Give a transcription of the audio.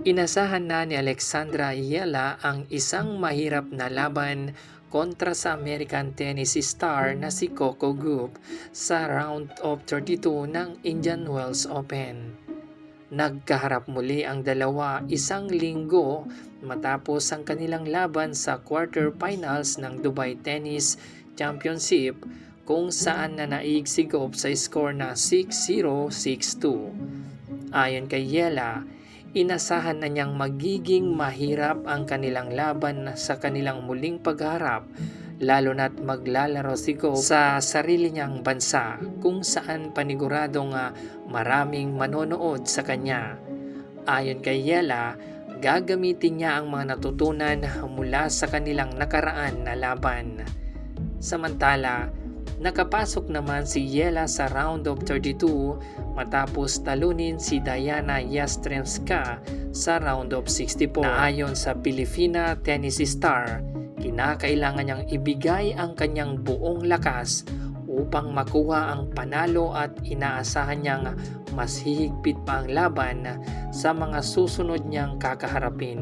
Inasahan na ni Alexandra Yela ang isang mahirap na laban kontra sa American tennis star na si Coco Gauff sa round of 32 ng Indian Wells Open. Nagkaharap muli ang dalawa isang linggo matapos ang kanilang laban sa quarterfinals ng Dubai Tennis Championship kung saan nanaig si Gauff sa score na 6-0, 6-2. Ayon kay Yela, inasahan na niyang magiging mahirap ang kanilang laban sa kanilang muling pagharap, lalo na't maglalaro si Gauff sa sarili niyang bansa kung saan paniguradong maraming manonood sa kanya. Ayon kay Yela, gagamitin niya ang mga natutunan mula sa kanilang nakaraan na laban. Samantala, nakapasok naman si Yela sa round of 32 matapos talunin si Diana Yastremska sa round of 64. Na ayon sa Filipina tennis star, kinakailangan niyang ibigay ang kanyang buong lakas upang makuha ang panalo at inaasahan niyang mas hihigpit pa ang laban sa mga susunod niyang kakaharapin.